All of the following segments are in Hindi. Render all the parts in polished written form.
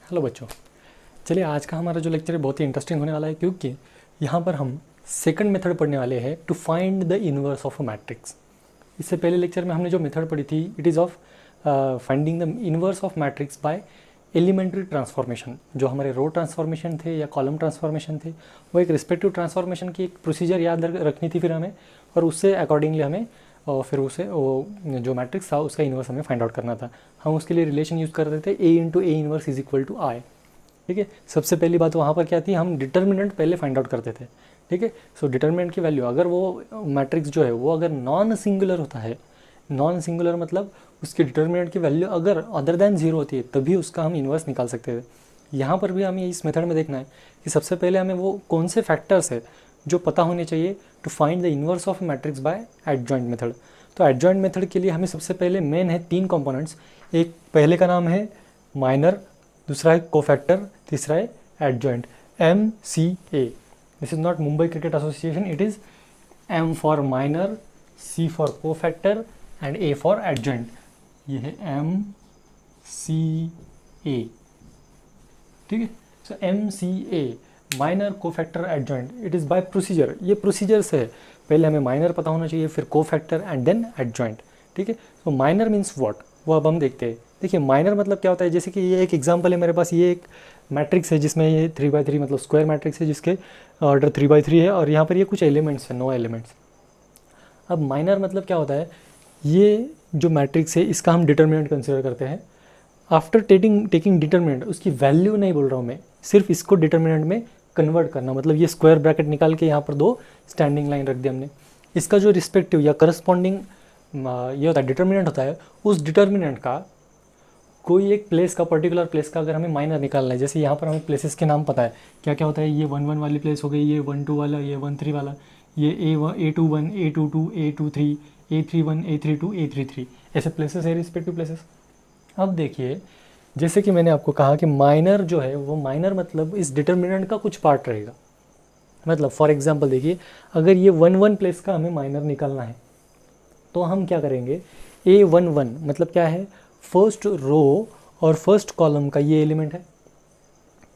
हेलो बच्चों, चलिए आज का हमारा जो लेक्चर है बहुत ही इंटरेस्टिंग होने वाला है क्योंकि यहाँ पर हम सेकंड मेथड पढ़ने वाले हैं to find the inverse of a matrix. इससे पहले लेक्चर में हमने जो मेथड पढ़ी थी it is of finding the inverse of matrix by elementary transformation. जो हमारे रो ट्रांसफॉर्मेशन थे या कॉलम ट्रांसफॉर्मेशन थे वो एक रिस्पेक्टिव ट्रांसफॉर्मेशन की एक प्रोसीजर याद रखनी थी फिर हमें, और उससे अकॉर्डिंगली हमें और फिर उसे वो जो मैट्रिक्स था उसका इन्वर्स हमें फाइंड आउट करना था। हम उसके लिए रिलेशन यूज़ कर रहे थे A into A inverse is equal to I. ठीक है, सबसे पहली बात वहाँ पर क्या थी, हम डिटर्मिनेंट पहले फाइंड आउट करते थे। ठीक है, सो डिटर्मिनेंट की वैल्यू अगर वो मैट्रिक्स जो है वो अगर नॉन सिंगुलर होता है, नॉन सिंगुलर मतलब उसकी डिटर्मिनेंट की वैल्यू अगर अदर देन जीरो होती है तभी उसका हम इन्वर्स निकाल सकते थे। यहाँ पर भी हमें इस मेथड में देखना है कि सबसे पहले हमें वो कौन से फैक्टर्स है जो पता होने चाहिए to find the inverse of matrix by adjoint method. तो एडजॉइंट मेथड के लिए हमें सबसे पहले मेन है तीन कंपोनेंट्स। एक पहले का नाम है माइनर, दूसरा है कोफैक्टर, तीसरा है adjoint, MCA। This is not Mumbai cricket association, it is M for minor, C for cofactor and A for adjoint. ये है MCA। ठीक है, सो MCA minor cofactor adjoint, it is by procedure. ये प्रोसीजर से है, पहले हमें माइनर पता होना चाहिए, फिर कोफैक्टर एंड देन एडजॉइंट। ठीक है, तो माइनर मीन्स व्हाट, वो अब हम देखते हैं। देखिए माइनर मतलब क्या होता है, जैसे कि ये एक एग्जांपल है मेरे पास, ये एक मैट्रिक्स है जिसमें ये 3x3 मतलब स्क्वायर मैट्रिक्स है जिसके ऑर्डर 3x3 है और यहाँ पर ये कुछ एलिमेंट्स हैं, 9 एलिमेंट्स। अब माइनर मतलब क्या होता है, ये जो मैट्रिक्स है इसका हम डिटर्मिनेंट कंसिडर करते हैं। आफ्टर टेकिंग डिटर्मिनेंट, उसकी वैल्यू नहीं बोल रहा हूँ मैं, सिर्फ इसको डिटर्मिनेंट में कन्वर्ट करना, मतलब ये स्क्वायर ब्रैकेट निकाल के यहाँ पर दो स्टैंडिंग लाइन रख दी हमने। इसका जो रिस्पेक्टिव या करस्पॉन्डिंग ये होता है डिटर्मिनेंट होता है, उस डिटर्मिनेंट का कोई एक प्लेस का, पर्टिकुलर प्लेस का अगर हमें माइनर निकालना है, जैसे यहाँ पर हमें प्लेसेस के नाम पता है क्या क्या होता है, ये 1 1 वाली प्लेस हो गई, ये 1 2 वाला, ये 1 3 वाला, ये A21 A22 A23 A31 A32 A33, ऐसे प्लेसेस है रिस्पेक्टिव प्लेसेस। अब देखिए जैसे कि मैंने आपको कहा कि माइनर जो है वो माइनर मतलब इस डिटर्मिनेंट का कुछ पार्ट रहेगा। मतलब फॉर एग्जांपल देखिए, अगर ये 1 1 प्लेस का हमें माइनर निकालना है तो हम क्या करेंगे, A11 मतलब क्या है, फर्स्ट रो और फर्स्ट कॉलम का ये एलिमेंट है।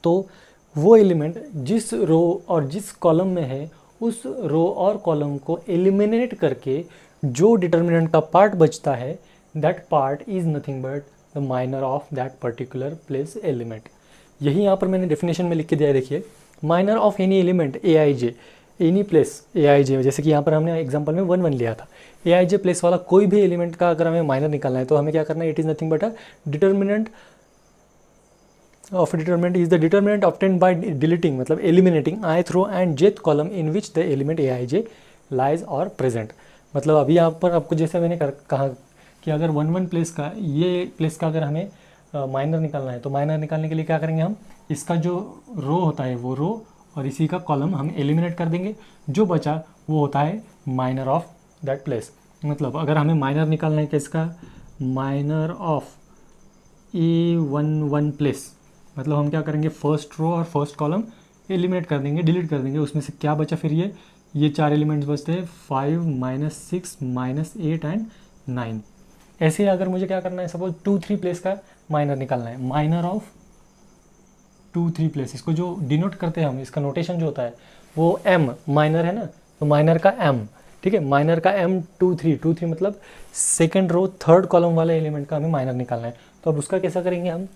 तो वो एलिमेंट जिस रो और जिस कॉलम में है उस रो और कॉलम को एलिमिनेट करके जो डिटर्मिनेंट का पार्ट बचता है, that part is nothing but the minor of that particular place element. यही यहाँ पर मैंने डेफिनेशन में लिख के दिया है, देखिए minor of any element AIJ, any place AIJ, जैसे कि यहाँ पर हमने एग्जांपल में 1 1 लिया था, AIJ प्लेस वाला कोई भी एलिमेंट का अगर हमें माइनर निकालना है तो हमें क्या करना है, it is nothing but a determinant of determinant is the determinant obtained by deleting मतलब eliminating ith row and jth column in which the element AIJ lies और प्रेजेंट। मतलब अभी यहाँ पर आपको जैसे मैंने कहा कि अगर 1 1 प्लेस का, ये प्लेस का अगर हमें माइनर निकालना है तो माइनर निकालने के लिए क्या करेंगे, हम इसका जो रो होता है वो रो और इसी का कॉलम हम एलिमिनेट कर देंगे, जो बचा वो होता है माइनर ऑफ दैट प्लेस। मतलब अगर हमें माइनर निकालना है किसका, माइनर ऑफ A11 प्लेस, मतलब हम क्या करेंगे, फर्स्ट रो और फर्स्ट कॉलम एलिमिनेट कर देंगे, डिलीट कर देंगे, उसमें से क्या बचा फिर ये 4 एलिमेंट्स बचते हैं, 5 -6 -8 एंड 9। ऐसे ही अगर मुझे क्या करना है, सपोज 2 3 प्लेस का माइनर निकालना है, माइनर ऑफ 2 3 प्लेस, इसको जो डिनोट करते हैं हम, इसका नोटेशन जो होता है वो M माइनर है ना, तो माइनर का M। ठीक है, माइनर का M 2 3 मतलब सेकेंड रो थर्ड कॉलम वाले एलिमेंट का हमें माइनर निकालना है। तो अब उसका कैसा करेंगे हम,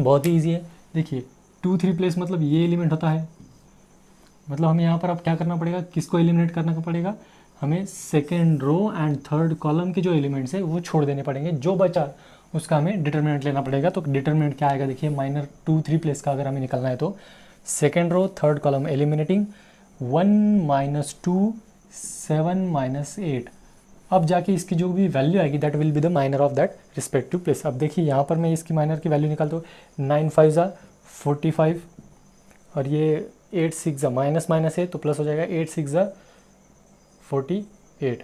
बहुत ही ईजी है। देखिए 2 3 प्लेस मतलब ये एलिमेंट होता है, मतलब हमें यहाँ पर अब क्या करना पड़ेगा, किसको एलिमिनेट करना पड़ेगा, हमें second row and third column के जो एलिमेंट्स है वो छोड़ देने पड़ेंगे, जो बचा उसका हमें डिटर्मिनेंट लेना पड़ेगा। तो डिटर्मिनेंट क्या आएगा, देखिए माइनर 2 3 प्लेस का अगर हमें निकलना है तो second row third column eliminating 1 -2 7 -8, अब जाके इसकी जो भी वैल्यू आएगी that will be the minor of that respective place. अब देखिए यहाँ पर मैं इसकी माइनर की वैल्यू निकालता हूँ, 9 5 45 और ये 8 6 माइनस माइनस है तो प्लस हो जाएगा, 8 6 48।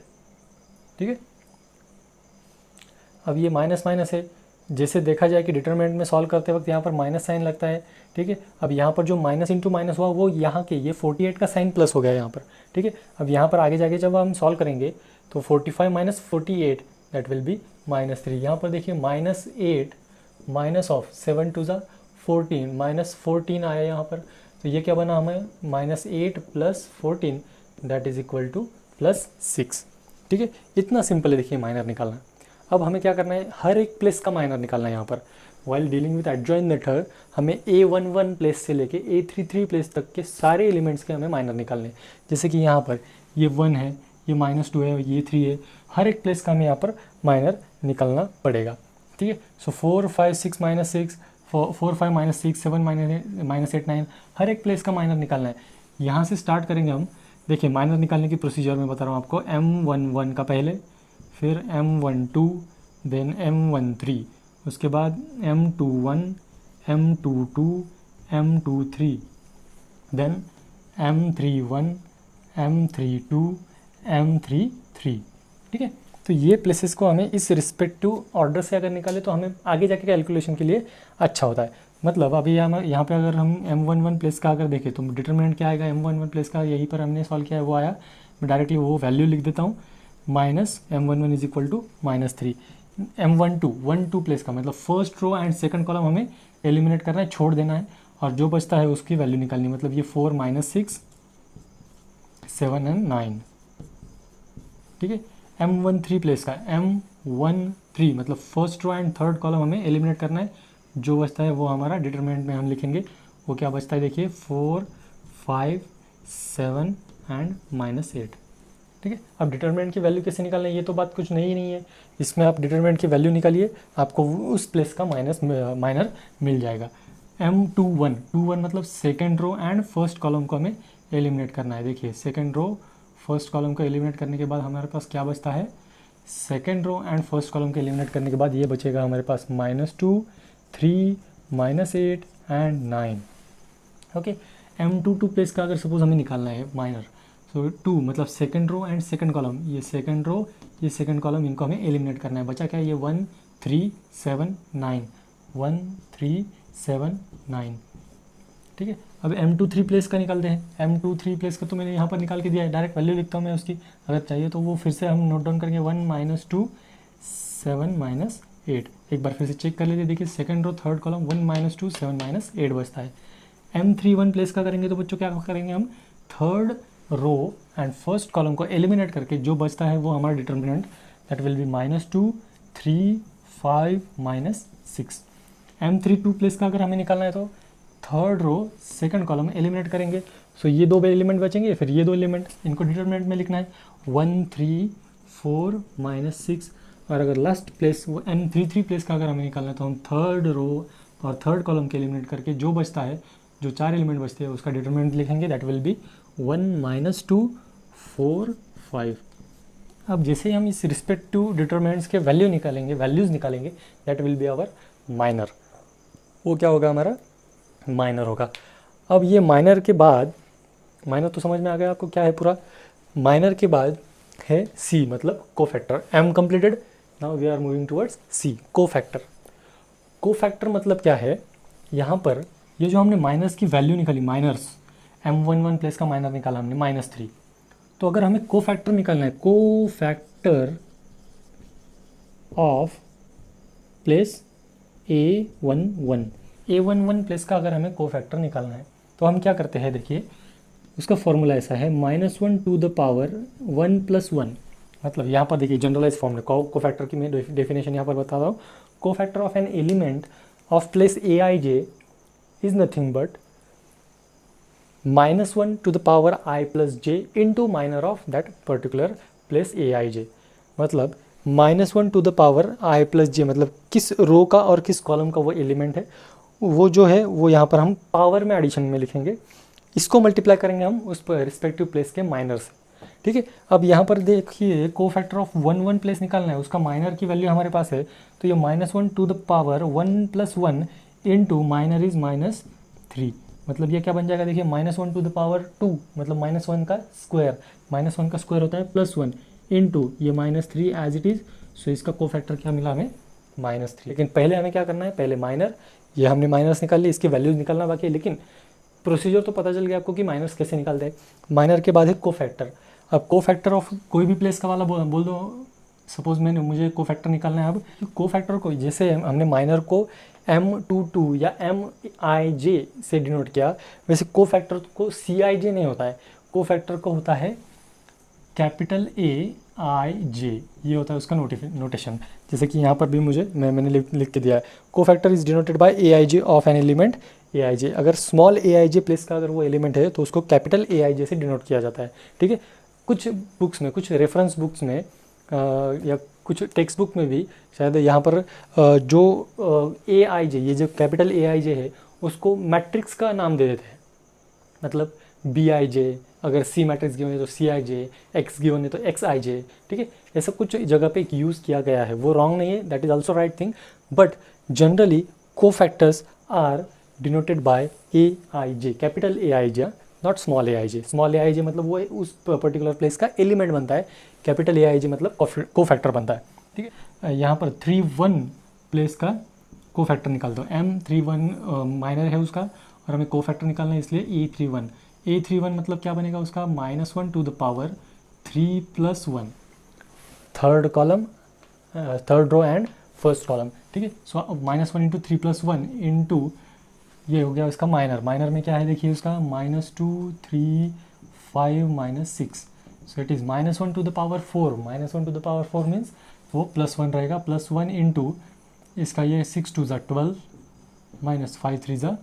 ठीक है, अब ये माइनस माइनस है, जैसे देखा जाए कि डिटरमिनेंट में सॉल्व करते वक्त यहाँ पर माइनस साइन लगता है। ठीक है, अब यहाँ पर जो माइनस इंटू माइनस हुआ वो यहाँ के ये 48 का साइन प्लस हो गया यहाँ पर। ठीक है, अब यहाँ पर आगे जाके जब हम सॉल्व करेंगे तो 45 - 48 दैट विल बी -3। यहाँ पर देखिए -8 माइनस ऑफ 7 2 14 -14 आया यहाँ पर, तो ये क्या बना हमें -8 + 14 दैट इज इक्वल टू +6। ठीक है, इतना सिंपल है देखिए माइनर निकालना। अब हमें क्या करना है, हर एक प्लेस का माइनर निकालना है यहाँ पर। While dealing with adjoint method हमें A11 प्लेस से लेके A33 प्लेस तक के सारे एलिमेंट्स के हमें माइनर निकालने हैं। जैसे कि यहाँ पर ये 1 है, ये -2 है, ये 3 है, हर एक प्लेस का हमें यहाँ पर माइनर निकालना पड़ेगा। ठीक है, सो 4 5 6 -6 4 5 -6 7 -8 9 हर एक प्लेस का माइनर निकालना है। यहाँ से स्टार्ट करेंगे हम। देखिए माइनर निकालने की प्रोसीजर मैं बता रहा हूँ आपको। M11 का पहले, फिर M12, देन M13, उसके बाद M21, M22, M23, then M31, M32, M33। ठीक है, तो ये प्लेसेस को हमें इस रिस्पेक्टिव ऑर्डर से अगर निकाले तो हमें आगे जाके कैलकुलेशन के लिए अच्छा होता है। मतलब अभी यहाँ पे अगर हम M11 प्लेस का अगर देखें तो डिटरमिनेंट क्या आएगा M11 प्लेस का, यहीं पर हमने सॉल्व किया है वो आया। मैं डायरेक्टली वो वैल्यू लिख देता हूँ, -M11 is equal to -3। M12 place का मतलब first row and second column हमें एलिमिनेट करना है, छोड़ देना है, और जो बचता है उसकी वैल्यू निकालनी है। मतलब ये 4 -6 7 एंड 9। ठीक है, M13 प्लेस का M13 मतलब first row and third column हमें एलिमिनेट करना है, जो बचता है वो हमारा डिटरमिनेंट में हम लिखेंगे। वो क्या बचता है देखिए 4 5 7 एंड -8। ठीक है, अब डिटरमिनेंट की वैल्यू कैसे निकालना है, ये तो बात कुछ नहीं है। इसमें आप डिटरमिनेंट की वैल्यू निकालिए, आपको उस प्लेस का माइनर मिल जाएगा। M21 मतलब second row and first column को हमें एलिमिनेट करना है। देखिए सेकेंड रो फर्स्ट कॉलम को एलिमिनेट करने के बाद हमारे पास क्या बचता है, second row and first column को एलिमिनेट करने के बाद ये बचेगा हमारे पास -2 3 -8 एंड 9। ओके, M22 प्लेस का अगर सपोज हमें निकालना है माइनर, सो 2 मतलब second row and second column, ये सेकेंड रो ये सेकेंड कॉलम, इनको हमें एलिमिनेट करना है। बचा क्या है, ये 1 3 7 9 1 3 7 9। ठीक है, अब M23 प्लेस का निकालते हैं। M23 प्लेस का तो मैंने यहाँ पर निकाल के दिया है, डायरेक्ट वैल्यू लिखता हूँ मैं उसकी, अगर चाहिए तो वो फिर से हम नोट डाउन करेंगे। 1 -2 7 -8। एक बार फिर से चेक कर लीजिए, देखिए सेकंड रो थर्ड कॉलम 1 -2 7 -8 बचता है। M31 प्लेस का करेंगे तो बच्चों क्या करेंगे हम, third row and first column को एलिमिनेट करके जो बचता है वो हमारा determinant, that will be -2 3 5 -6। M32 place का अगर हमें निकालना है तो third row second column eliminate करेंगे, सो ये 2 एलिमेंट बचेंगे, फिर ये 2 एलिमेंट, इनको डिटरमिनेंट में लिखना है 1 3 4 -6। और अगर लास्ट प्लेस वो M33 प्लेस का अगर हमें निकालना है तो हम थर्ड रो और थर्ड कॉलम के एलिमिनेट करके जो बचता है, जो 4 एलिमेंट बचते हैं उसका डिटरमिनेंट लिखेंगे, दैट विल बी 1 -2 4 5। अब जैसे ही हम इस रिस्पेक्टिव डिटरमिनेंट्स के वैल्यूज़ निकालेंगे that will be our minor. वो क्या होगा, हमारा माइनर होगा। अब ये माइनर के बाद, माइनर तो समझ में आ गया आपको क्या है पूरा। माइनर के बाद है C मतलब cofactor. M completed, now we are moving towards C cofactor. Cofactor मतलब क्या है, यहाँ पर ये जो हमने माइनस की वैल्यू निकाली, माइनर्स M11 प्लेस का माइनर निकाला हमने -3, तो अगर हमें कोफैक्टर निकालना है, cofactor of place A11 place का अगर हमें कोफैक्टर निकालना है तो हम क्या करते हैं, देखिए उसका फॉर्मूला ऐसा है -1 to the power 1 + 1। मतलब यहाँ पर देखिए जनरलाइज फॉर्म में कोफैक्टर की मैं डेफिनेशन यहाँ पर बता रहा हूँ। Cofactor of an element of place Aij is nothing but -1 to the power I + j into minor of that particular place Aij। मतलब -1 to the power I + j मतलब किस रो का और किस कॉलम का वो एलिमेंट है, वो जो है वो यहाँ पर हम पावर में एडिशन में लिखेंगे, इसको मल्टीप्लाई करेंगे हम उस पर रिस्पेक्टिव प्लेस के माइनर से। ठीक है, अब यहाँ पर देखिए कोफैक्टर ऑफ 1 प्लेस निकालना है, उसका माइनर की वैल्यू हमारे पास है, तो ये -1 to the power 1 + 1 into minor is -3। मतलब ये क्या बन जाएगा, देखिए -1 to the power 2 मतलब -1 का स्क्वायर, -1 का स्क्वायर होता है +1 इंटू ये -3 एज इट इज़। सो इसका कोफैक्टर क्या मिला हमें, -3। लेकिन पहले हमें क्या करना है, पहले माइनर, ये हमने माइनस निकाल ली, इसकी वैल्यूज निकालना बाकी है, लेकिन प्रोसीजर तो पता चल गया आपको कि माइनस कैसे निकालते हैं। माइनर के बाद है कोफैक्टर। अब कोफैक्टर ऑफ कोई भी प्लेस का वाला बोल दो, सपोज मुझे कोफैक्टर निकालना है। अब कोफैक्टर को जैसे हमने माइनर को M22 या MIJ से डिनोट किया, वैसे कोफैक्टर को CIJ नहीं होता है, कोफैक्टर को होता है कैपिटल AIJ, ये होता है उसका नोटेशन। जैसे कि यहाँ पर भी मैंने लिख के दिया है, cofactor is denoted by AIJ of an element AIJ। अगर स्मॉल AIJ प्लेस का अगर वो एलिमेंट है तो उसको कैपिटल AIJ से डिनोट किया जाता है, ठीक है। कुछ बुक्स में, कुछ रेफरेंस बुक्स में या कुछ टेक्स्ट बुक में भी शायद यहाँ पर जो AIJ, ये जो कैपिटल AIJ है उसको मैट्रिक्स का नाम दे देते हैं, मतलब BIJ, अगर C मैट्रिक्स गिवन है तो CIJ, X गिवन है तो XIJ, ठीक है। ऐसा कुछ जगह पे यूज़ किया गया है, वो रॉन्ग नहीं है, that is also right thing, but generally cofactors are denoted by AIJ, capital AIJ, not small AIJ। Small AIJ मतलब वो उस पर्टिकुलर प्लेस का एलिमेंट बनता है, कैपिटल AIJ मतलब कोफैक्टर बनता है, ठीक है। यहाँ पर 3-1 प्लेस का कोफैक्टर निकालता हूँ, M31 माइनर है उसका और हमें कोफैक्टर निकालना है, इसलिए A31 मतलब क्या बनेगा उसका, -1 to the power 3+1, third column, third row and first column, ठीक है। सो -1 इंटू 3+1 इंटू ये हो गया उसका माइनर में क्या है देखिए उसका -2 3 5 -6, so it is -1 to the power 4, -1 to the power 4 means वो +1 रहेगा, +1 इंटू इसका ये 6 2 12 -5 3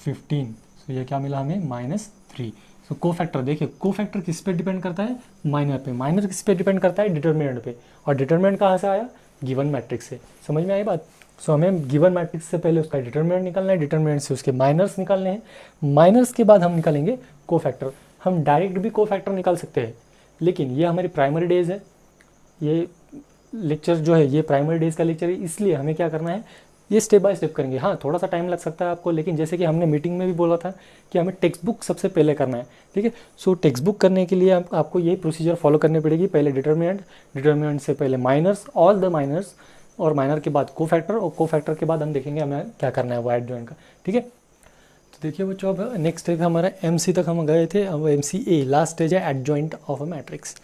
15, सो ये क्या मिला हमें -3। सो कोफैक्टर देखिए, कोफैक्टर किस पे डिपेंड करता है, माइनर पे, माइनर किस पे डिपेंड करता है, डिटर्मिनेंट पे, और डिटर्मिनेंट कहाँ से आया, गिवन मैट्रिक्स से। समझ में आई बात। सो हमें गिवन मैट्रिक्स से पहले उसका डिटर्मिनेंट निकालना है, डिटर्मिनेंट से उसके माइनर्स निकालने हैं, माइनर्स के बाद हम निकालेंगे कोफैक्टर। हम डायरेक्ट भी कोफैक्टर निकाल सकते हैं, लेकिन ये हमारी प्राइमरी डेज है, ये लेक्चर जो है ये प्राइमरी डेज का लेक्चर है, इसलिए हमें क्या करना है, ये स्टेप बाय स्टेप करेंगे। हाँ, थोड़ा सा टाइम लग सकता है आपको, लेकिन जैसे कि हमने मीटिंग में भी बोला था कि हमें टेक्स्ट बुक सबसे पहले करना है, ठीक है। सो टेक्स्ट बुक करने के लिए आपको ये प्रोसीजर फॉलो करनी पड़ेगी, पहले डिटर्मिनेंट से पहले माइनर्स, ऑल द माइनर्स, और माइनर के बाद कोफैक्टर, और कोफैक्टर के बाद हम देखेंगे हमें क्या करना है वो एडजॉइंट का, ठीक है। तो देखिए बच्चों, अब नेक्स्ट स्टेप हमारा MC तक हम गए थे, अब MCA लास्ट स्टेज है, एडजॉइंट ऑफ अ मैट्रिक्स।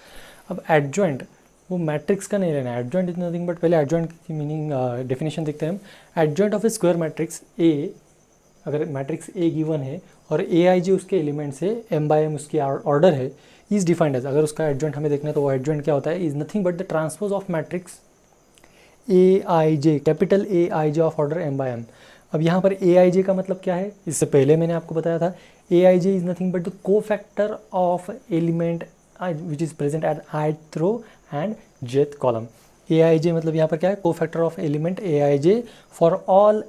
अब एडजॉइंट वो मैट्रिक्स का नहीं लेना है, एडजॉइंट इज नथिंग बट, पहले एडजॉइंट की मीनिंग डेफिनेशन देखते हैं हम। Adjoint of A square matrix A, अगर मैट्रिक्स A गिवन है और AIJ उसके एलिमेंट से M/M उसकी ऑर्डर है, इज डिफाइंड एज, अगर उसका एडजॉइंट हमें देखना है तो वो एडजॉइंट क्या होता है, is nothing but the transpose of matrix AIJ, capital AIJ of order M/M। अब यहाँ पर AIJ का मतलब क्या है, इससे पहले मैंने आपको बताया था, AIJ is nothing but the cofactor of element which is present at ith row and jth column. AIJ मतलब यहाँ पर क्या है, cofactor of element AIJ for all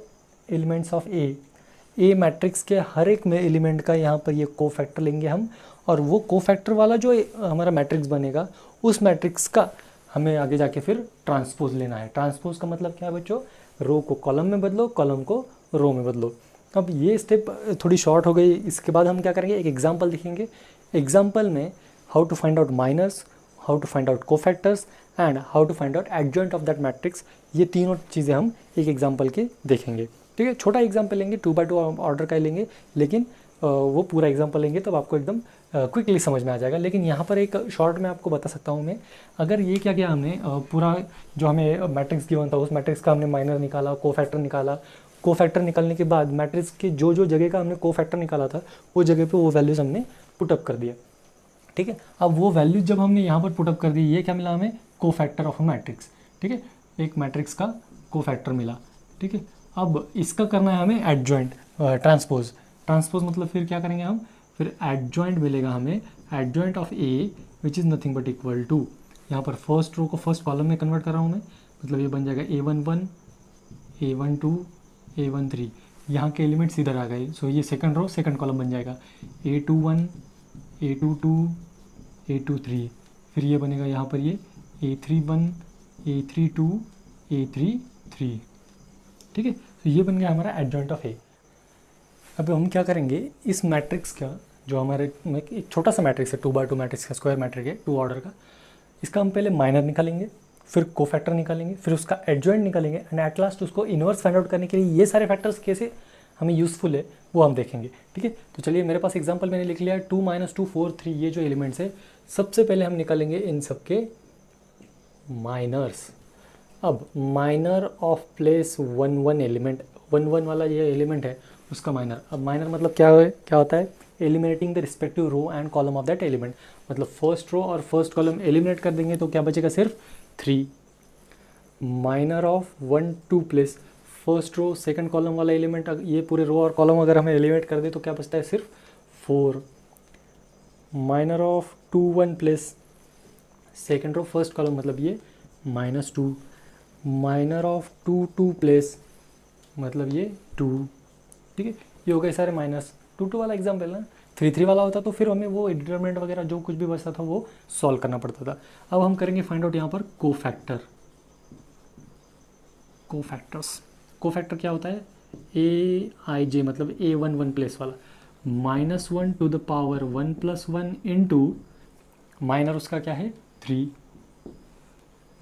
elements of A matrix के हर एक में एलिमेंट का यहाँ पर ये कोफैक्टर लेंगे हम, और वो कोफैक्टर वाला जो हमारा मैट्रिक्स बनेगा उस मैट्रिक्स का हमें आगे जाके फिर ट्रांसपोज लेना है। ट्रांसपोज का मतलब क्या है बच्चों, रो को कॉलम में बदलो, कॉलम को रो में बदलो। अब ये स्टेप थोड़ी शॉर्ट हो गई, इसके बाद हम क्या करेंगे, एक एग्जांपल देखेंगे। एग्जांपल में how to find out minors, how to find out cofactors and how to find out adjoint of that matrix, ये तीनों चीज़ें हम एक एग्जांपल के देखेंगे, ठीक है। छोटा एग्जांपल लेंगे, 2x2 ऑर्डर का लेंगे, लेकिन वो पूरा एग्जांपल लेंगे तब आपको एकदम क्विकली समझ में आ जाएगा। लेकिन यहाँ पर एक शॉर्ट में आपको बता सकता हूँ मैं, अगर ये क्या किया हमने, पूरा जो हमें मैट्रिक्स गिवन था उस मैट्रिक्स का हमने माइनर निकाला, कोफैक्टर निकाला, कोफैक्टर निकालने के बाद मैट्रिक्स के जो जो जगह का हमने कोफैक्टर निकाला था वो जगह पे वो वैल्यूज़ हमने पुटअप कर दिया, ठीक है। अब वो वैल्यूज जब हमने यहाँ पर पुटअप कर दी, ये क्या मिला हमें, कोफैक्टर ऑफ अ मैट्रिक्स, ठीक है, एक मैट्रिक्स का कोफैक्टर मिला, ठीक है। अब इसका करना है हमें एडजॉइंट, ट्रांसपोज मतलब फिर क्या करेंगे हम, फिर एडजॉइंट मिलेगा हमें, adjoint of A which is nothing but equal to, यहाँ पर फर्स्ट रो को फर्स्ट कॉलम में कन्वर्ट कर रहा हूँ मैं, मतलब ये बन जाएगा A11 A12 A13, यहाँ के एलिमेंट्स इधर आ गए, सो ये सेकंड रो सेकंड कॉलम बन जाएगा, A21 A22 A23, फिर ये बनेगा यहाँ पर ये A31 A32 A33, ठीक है। तो ये बन गया हमारा एडजॉइंट ऑफ A। अब हम क्या करेंगे, इस मैट्रिक्स का जो हमारे एक छोटा सा मैट्रिक्स है, 2x2 मैट्रिक्स का स्क्वायर मैट्रिक है 2 ऑर्डर का, इसका हम पहले माइनर निकालेंगे, फिर कोफैक्टर निकालेंगे, फिर उसका एडजॉइंट निकालेंगे, एंड एट लास्ट उसको इनवर्स फाइंड आउट करने के लिए ये सारे फैक्टर्स कैसे हमें यूज़फुल है वो हम देखेंगे, ठीक है। तो चलिए, मेरे पास एग्जांपल मैंने लिख लिया है, 2 - 2 4 3, ये जो एलिमेंट्स है सबसे पहले हम निकालेंगे इन सबके माइनर्स। अब माइनर ऑफ प्लेस 1 1 एलिमेंट 1 1 वाला ये एलिमेंट है उसका माइनर। अब माइनर मतलब क्या होता है, eliminating the respective row and column of that element, मतलब फर्स्ट रो और फर्स्ट कॉलम एलिमिनेट कर देंगे तो क्या बचेगा, सिर्फ 3। Minor of 1 2 place, first row second column वाला एलिमेंट, ये पूरे रो और कॉलम अगर हमें एलिमिनेट कर दे तो क्या बचता है, सिर्फ 4। Minor of 2 1 place, second row first column मतलब ये -2। माइनर ऑफ 2 2 प्लेस मतलब ये 2। ठीक है, ये हो गए सारे माइनस। 2 2 वाला एग्जाम्पल ना, 3 3 वाला होता तो फिर हमें वो डिटरमिनेंट वगैरह जो कुछ भी बचता था वो सॉल्व करना पड़ता था। अब हम करेंगे फाइंड आउट यहाँ पर कोफैक्टर क्या होता है, AIJ मतलब A1 1 प्लेस वाला, -1 to the power 1 + 1 into minor उसका क्या है 3,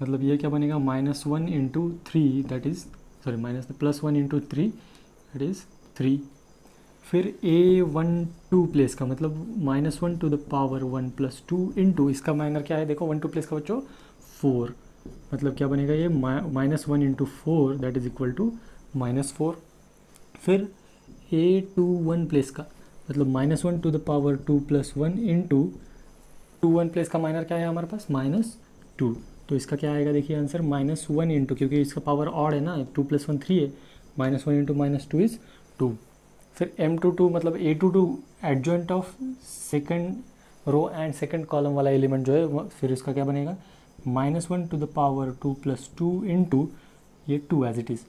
मतलब ये क्या बनेगा -1 into 3 that is sorry +1 into 3 that is 3। फिर A1 2 प्लेस का मतलब -1 टू द पावर 1 + 2 इंटू इसका माइनर क्या है, देखो 1 2 प्लेस का बच्चों 4, मतलब क्या बनेगा ये -1 into 4 that is equal to -4। फिर A2 1 प्लेस का मतलब -1 to the power 2 + 1 into 2 1 place का माइनर क्या है हमारे पास -2, तो इसका क्या आएगा देखिए आंसर -1 इंटू, क्योंकि इसका पावर ऑड है ना, 2 + 1 3 है, -1 इंटू -2 इज 2। फिर M22 मतलब A22 adjoint of second row and second column वाला एलिमेंट जो है, फिर इसका क्या बनेगा -1 टू द पावर 2 + 2 इंटू ये 2 as it is,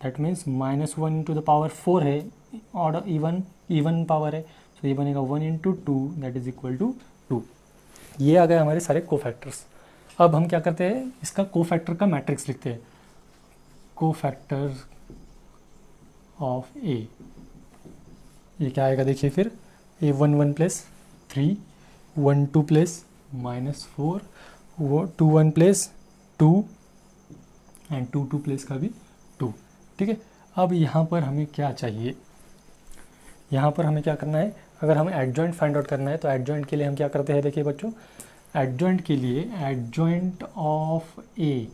that means -1 into the power 4 है, ऑड इवन पावर है, तो ये बनेगा 1 into 2 that is equal to 2। ये आ गए हमारे सारे कोफैक्टर्स। अब हम क्या करते हैं, इसका कोफैक्टर का मैट्रिक्स लिखते हैं, कोफैक्टर ऑफ ए, ये क्या आएगा देखिए, फिर A1 1 place 3, 1 2 place -4, 2 1 place 2 and 2 2 place का भी 2। ठीक है, अब यहाँ पर हमें क्या चाहिए, यहाँ पर हमें क्या करना है, अगर हमें एडजॉइंट फाइंड आउट करना है तो एडजॉइंट के लिए हम क्या करते हैं, देखिए बच्चों, एडजॉइंट के लिए एडजॉइंट ऑफ ए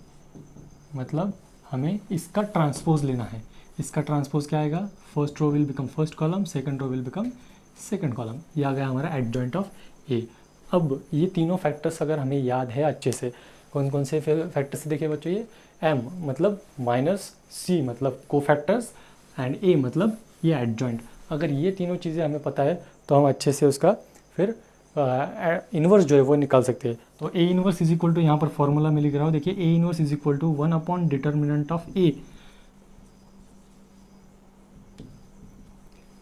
मतलब हमें इसका ट्रांसपोज लेना है। इसका ट्रांसपोज क्या आएगा, first row will become first column, second row will become second column, ये आ गया हमारा एडजॉइंट ऑफ ए। अब ये तीनों फैक्टर्स अगर हमें याद है अच्छे से, कौन कौन से फैक्टर्स देखिए बच्चों, ये M मतलब -C मतलब कोफैक्टर्स एंड A मतलब ये एडजॉइंट, अगर ये तीनों चीज़ें हमें पता है तो हम अच्छे से उसका फिर इन्वर्स जो है वो निकाल सकते हैं। तो A inverse is equal to, यहाँ पर फॉर्मूला में लिख रहा हूँ, देखिए A inverse is equal to 1 upon determinant of A।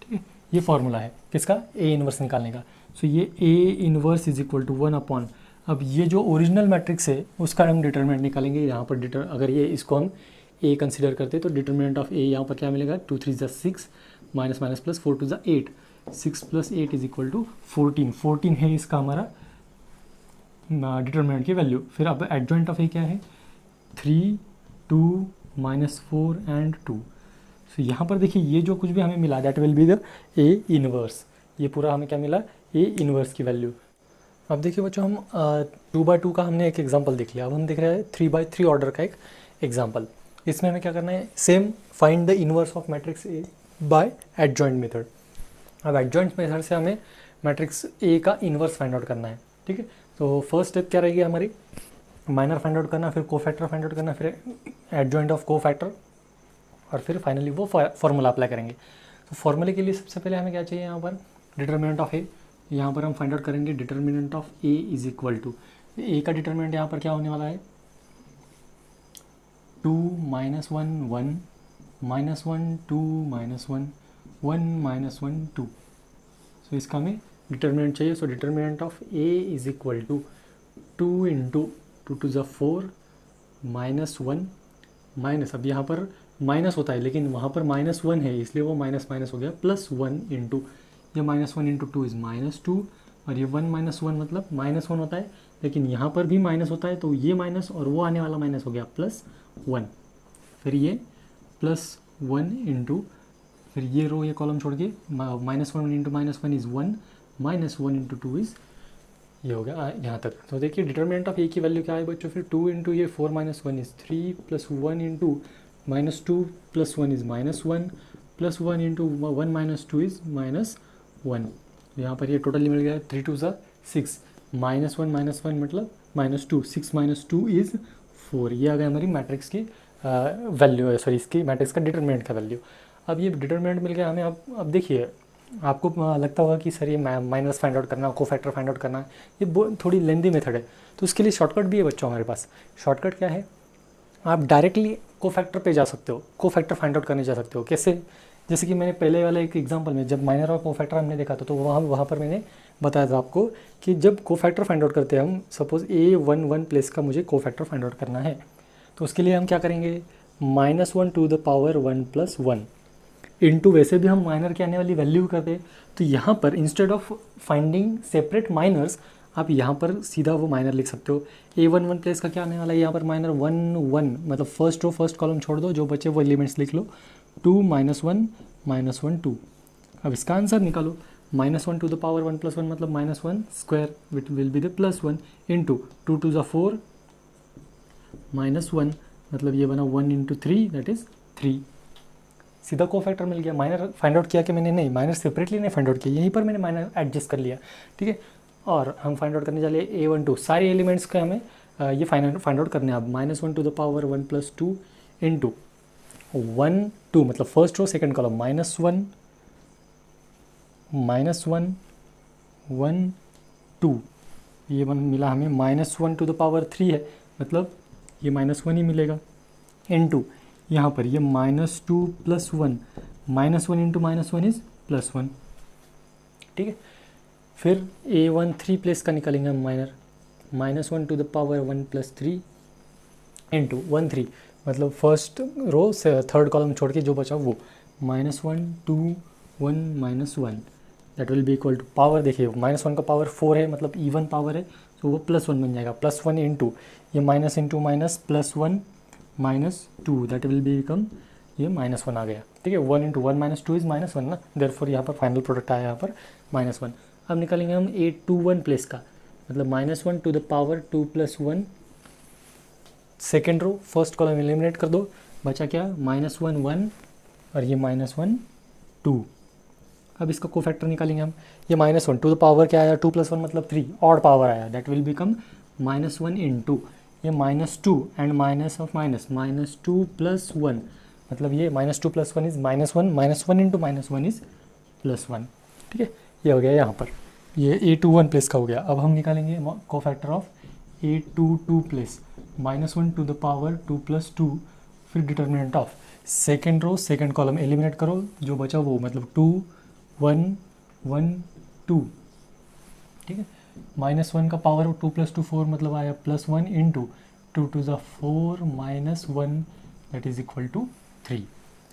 ठीक है, ये फॉर्मूला है किसका, A इन्वर्स निकालने का। सो ये A inverse is equal to 1 upon, अब ये जो ओरिजिनल मैट्रिक्स है उसका हम डिटर्मिनेंट निकालेंगे। यहाँ पर अगर ये इसको हम A कंसिडर करते तो डिटर्मिनेंट ऑफ A यहाँ पर क्या मिलेगा, 2 3 = 6 minus minus plus 4 2 = 8, 6 + 8 is equal to 14। 14 है इसका हमारा डिटर्मिनेंट की वैल्यू। फिर अब एडजॉइंट ऑफ ए क्या है, 3 2 -4 एंड 2। सो यहाँ पर देखिए ये जो कुछ भी हमें मिला that will be the A inverse, ये पूरा हमें क्या मिला, A इनवर्स की वैल्यू। अब देखिए बच्चों, हम 2/2 का हमने एक एग्जांपल देख लिया, अब हम देख रहे हैं 3/3 ऑर्डर का एक एग्जांपल। इसमें हमें क्या करना है, same find the inverse of matrix A by adjoint method. अब एडजॉइंट मेथड से हमें मैट्रिक्स ए का इनवर्स फाइंड आउट करना है। ठीक है, तो फर्स्ट स्टेप क्या रहेगी हमारी, माइनर फाइंड आउट करना, फिर कोफैक्टर फाइंड आउट करना, फिर एडजॉइंट ऑफ कोफैक्टर, और फिर फाइनली वो फॉर्मूला अप्लाई करेंगे। तो फॉर्मूले के लिए सबसे पहले हमें क्या चाहिए, यहाँ पर डिटर्मिनेंट ऑफ ए, यहाँ पर हम फाइंड आउट करेंगे determinant of A is equal to, A का डिटर्मिनेंट यहाँ पर क्या होने वाला है, 2 -1 1 -1 2 -1 1 -1 2। सो इसका हमें डिटर्मिनेंट चाहिए। So determinant of A is equal to 2 into 2 2 = 4 -1 minus, अब यहाँ पर माइनस होता है लेकिन वहाँ पर -1 है इसलिए वो माइनस माइनस हो गया, +1 इंटू, ये -1 इंटू 2 इज़ -2, और ये 1 -1 मतलब -1 होता है, लेकिन यहाँ पर भी माइनस होता है, तो ये माइनस और वो आने वाला माइनस हो गया +1। फिर ये +1 इंटू, फिर ये रो ये कॉलम छोड़ के -1 इंटू -1 इज़ 1, -1 इंटू 2 इज़, ये हो गया यहाँ तक। तो देखिए डिटर्मिनेंट ऑफ ए की वैल्यू क्या है बच्चों, फिर 2 इंटू ये 4 -1 is 3 +1 into -2 + 1 is -1 + 1 into 1 - 2 is -1। यहाँ पर ये टोटली मिल गया 3 2 6 -1 - 1 मतलब -2 6 - 2 इज़ 4। ये आ गया हमारी मैट्रिक्स की वैल्यू, सॉरी इसकी मैट्रिक्स का डिटरमिनेंट का वैल्यू। अब ये डिटरमिनेंट मिल गया हमें। अब देखिए आपको लगता होगा कि सर ये माइनस फाइंड आउट करना, कोफैक्टर फाइंड आउट करना, ये थोड़ी लेंदी मेथड है। तो उसके लिए शॉर्टकट भी है बच्चों हमारे पास। शॉर्टकट क्या है, आप डायरेक्टली कोफैक्टर पे जा सकते हो, कोफैक्टर फाइंड आउट करने जा सकते हो। कैसे? जैसे कि मैंने पहले वाले एक एग्जांपल में जब माइनर और कोफैक्टर हमने देखा था, तो वहाँ पर मैंने बताया था आपको कि जब कोफैक्टर फाइंड आउट करते हैं हम, सपोज A11 प्लेस का मुझे कोफैक्टर फाइंड आउट करना है, तो उसके लिए हम क्या करेंगे, -1 टू द पावर 1 + 1 इंटू, वैसे भी हम माइनर की आने वाली वैल्यू करते, तो यहाँ पर instead of finding separate minors, आप यहाँ पर सीधा वो माइनर लिख सकते हो। A11 प्लेस का क्या आने वाला है, यहाँ पर माइनर 1 1, मतलब फर्स्ट रो फर्स्ट कॉलम छोड़ दो, जो बचे वो एलिमेंट्स लिख लो। 2 - 1 - 1 2। अब इसका आंसर निकालो, -1 टू द पावर 1 + 1 मतलब -1 square, which will be the +1 into 2 2 = 4 -1 मतलब ये बना 1 इंटू 3 दैट इज़ 3। सीधा कोफैक्टर मिल गया। माइनर फाइंड आउट किया कि मैंने नहीं, माइनर सेपरेटली नहीं फाइंड आउट किया, यहीं पर मैंने माइनर एडजस्ट कर लिया, ठीक है। और हम फाइंड आउट करने जा रहे हैं A12, सारे एलिमेंट्स का हमें ये फाइंड आउट करने हैं। अब -1 टू द पावर 1 + 2 इंटू 1 2 मतलब फर्स्ट रो सेकंड कॉलम -1 -1 1 2, ये मिला हमें -1 टू द पावर 3 है, मतलब ये -1 ही मिलेगा, इंटू यहाँ पर ये -2 + 1 -1 इंटू -1 इज़ +1, ठीक है। फिर A13 प्लेस का निकालेंगे हम minor, -1 to the power 1 + 3 into 1 3 मतलब फर्स्ट रो से थर्ड कॉलम छोड़ के जो बचा वो -1 2 1 -1 that will be equal to power. देखिए -1 का पावर 4 है, मतलब इवन पावर है, तो वो +1 बन जाएगा। +1 इंटू ये minus into minus +1 -2 that will be become, ये -1 आ गया, ठीक है। 1 इंटू 1 - 2 इज़ -1 ना, देयरफॉर यहाँ पर फाइनल प्रोडक्ट आया यहाँ पर -1। अब निकालेंगे हम A21 प्लेस का, मतलब -1 to the power 2 + 1 second row first column eliminate कर दो, बचा क्या -1 1 और ये -1 2। अब इसका कोफैक्टर निकालेंगे हम, ये -1 टू द पावर क्या आया 2 + 1 मतलब 3, ऑड पावर आया, दैट विल बिकम -1 इंटू ये -2 एंड माइनस ऑफ माइनस -2 + 1 मतलब ये -2 + 1 इज़ -1 -1 इंटू -1 इज़ +1, ठीक है। ये हो गया यहाँ पर, ये A21 प्लेस का हो गया। अब हम निकालेंगे cofactor of A22 place, -1 to the power 2 + 2, फिर determinant of second row second column eliminate करो, जो बचा वो मतलब 2 1 1 2, ठीक है। -1 का पावर 2 + 2 4 मतलब आया +1 into 2 2 = 4 -1 that is equal to 3।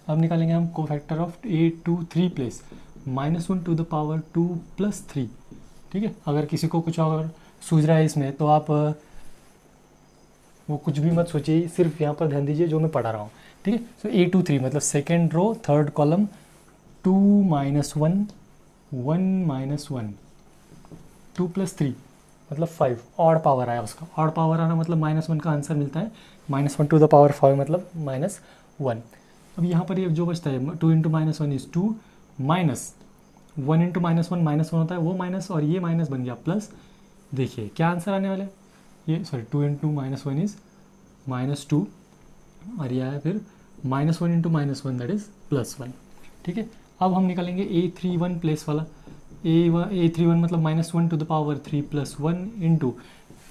अब निकालेंगे हम cofactor of A23 place, -1 to the power 2 + 3, ठीक है। अगर किसी को कुछ और सूझ रहा है इसमें तो आप वो कुछ भी मत सोचिए, सिर्फ यहाँ पर ध्यान दीजिए जो मैं पढ़ा रहा हूँ, ठीक है। सो A23 मतलब सेकेंड रो थर्ड कॉलम 2 - 1 1 -1 2 + 3 मतलब 5, ऑड पावर आया उसका, ऑड पावर आना मतलब -1 का आंसर मिलता है, -1 टू द पावर 5 मतलब -1। अब यहाँ पर ये जो बचता है 2 इंटू -1 इज़ 2 -1 इंटू -1 -1 होता है वो माइनस, और ये माइनस बन गया प्लस। देखिए क्या आंसर आने वाला है, ये सॉरी 2 इंटू -1 इज़ -2 और यह है फिर -1 इंटू -1 दैट इज़ +1, ठीक है। अब हम निकालेंगे A31 प्लेस वाला, A31 मतलब -1 to the power 3 + 1 into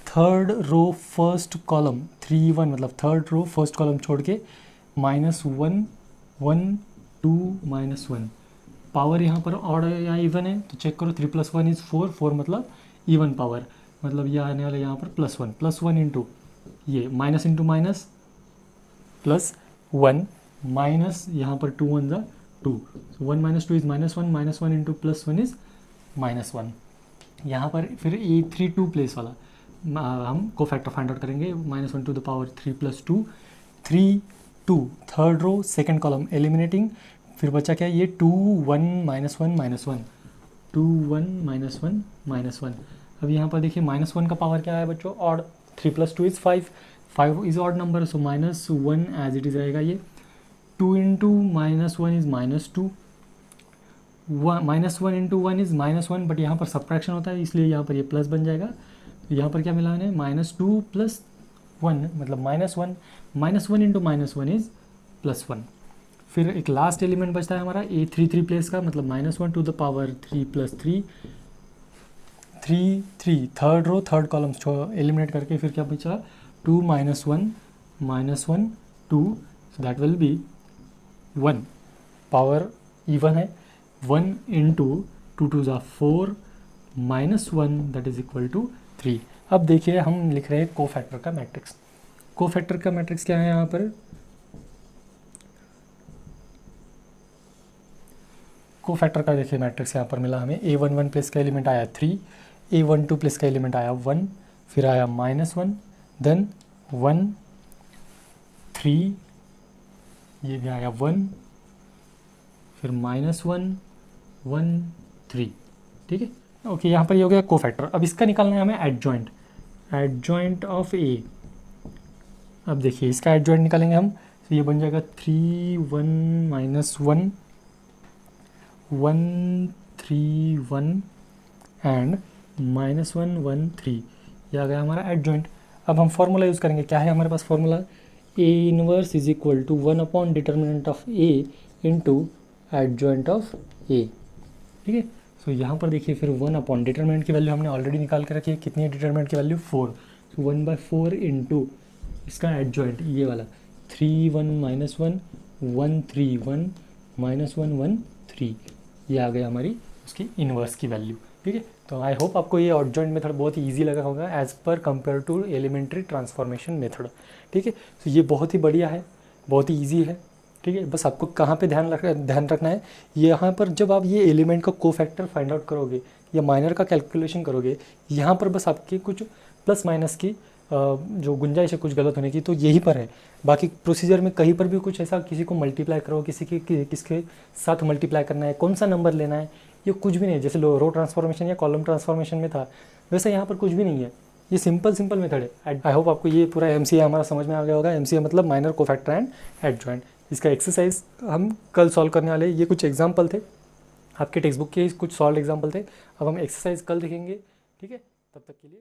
third row first column 3 1 मतलब थर्ड रो फर्स्ट कॉलम छोड़ के -1 1 2 -1। पावर यहाँ पर ऑड या इवन है तो चेक करो, 3 + 1 इज़ 4 4 मतलब इवन पावर, मतलब यह आने वाला यहाँ पर +1 इंटू ये माइनस इंटू माइनस +1 माइनस यहाँ पर 2 1 ज़ा 2, 1 - 2 इज़ -1 -1 इंटू +1 इज़ -1। यहाँ पर फिर A32 प्लेस वाला हम कोफैक्टर फाइंड आउट करेंगे, -1 to the power 3 + 2 3 2 third row second column eliminating, फिर बचा क्या ये 2 1 -1 -1 2 1 -1 -1। अब यहाँ पर देखिए -1 का पावर क्या है बच्चों, odd, 3 + 2 is 5 5 is odd number, so -1 as it is रहेगा ये, 2 into -1 is -2, -1 into 1 is -1, but यहाँ पर सब्ट्रैक्शन होता है इसलिए यहाँ पर ये प्लस बन जाएगा। तो यहाँ पर क्या मिला है, -2 + 1 मतलब -1, -1 इंटू -1 इज़ +1। फिर एक लास्ट एलिमेंट बचता है हमारा A33 प्लेस का, मतलब -1 to the power 3 + 3, 3 3 third row third column eliminate करके फिर क्या बचा, 2 -1 -1 2, so that will be 1, power even है, 1 इंटू 2 2 ज़ा 4 -1 दैट इज इक्वल टू 3। अब देखिए हम लिख रहे हैं कोफैक्टर का मैट्रिक्स। कोफैक्टर का मैट्रिक्स क्या है यहाँ पर, कोफैक्टर का देखिए मैट्रिक्स यहाँ पर मिला हमें, A11 प्लेस का एलिमेंट आया 3, A12 प्लेस का एलिमेंट आया 1, फिर आया -1, देन 1 3, ये भी आया 1, फिर -1 1 3, ठीक है। ओके, यहाँ पर ये हो गया कोफैक्टर। अब इसका निकालना है हमें एडजॉइंट, एडजॉइंट ऑफ A। अब देखिए इसका एडजॉइंट निकालेंगे हम, तो ये बन जाएगा 3 1 -1 1 3 1 एंड -1 1 3, ये आ गया हमारा एडजॉइंट। अब हम फॉर्मूला यूज़ करेंगे, क्या है हमारे पास formula, A inverse is equal to 1 upon determinant of A into adjoint of A, ठीक है। सो यहाँ पर देखिए फिर 1 अपॉन डिटर्मिनेंट की वैल्यू हमने ऑलरेडी निकाल के रखी है, कितनी है डिटर्मिनेंट की वैल्यू 4, सो 1/4 इंटू इसका एडजॉइंट ये वाला 3 1 -1 1 3 1 -1 1 3, ये आ गया हमारी उसकी इन्वर्स की वैल्यू, ठीक है। तो आई होप आपको ये एडजॉइंट मेथड बहुत ही ईजी लगा होगा as per compare to elementary transformation method, ठीक है। तो ये बहुत ही बढ़िया है, बहुत ही ईजी है, ठीक है। बस आपको कहाँ पे ध्यान रखना है, यहाँ पर जब आप ये एलिमेंट का कोफैक्टर फाइंड आउट करोगे या माइनर का कैलकुलेशन करोगे, यहाँ पर बस आपके कुछ प्लस माइनस की जो गुंजाइश है कुछ गलत होने की, तो यहीं पर है। बाकी प्रोसीजर में कहीं पर भी कुछ ऐसा किसी को मल्टीप्लाई करो, किसके साथ मल्टीप्लाई करना है, कौन सा नंबर लेना है, ये कुछ भी नहीं है। जैसे रो ट्रांसफॉर्मेशन या कॉलम ट्रांसफॉर्मेशन में था, वैसे यहाँ पर कुछ भी नहीं है, ये सिंपल मेथड है। आई होप आपको ये पूरा MCA हमारा समझ में आ गया होगा। MCA मतलब माइनर कोफैक्टर एंड एडजॉइंट। इसका एक्सरसाइज हम कल सॉल्व करने वाले, ये कुछ एग्जाम्पल थे आपके टेक्स्ट बुक के, कुछ सॉल्व एग्जाम्पल थे। अब हम एक्सरसाइज कल देखेंगे, ठीक है। तब तक के लिए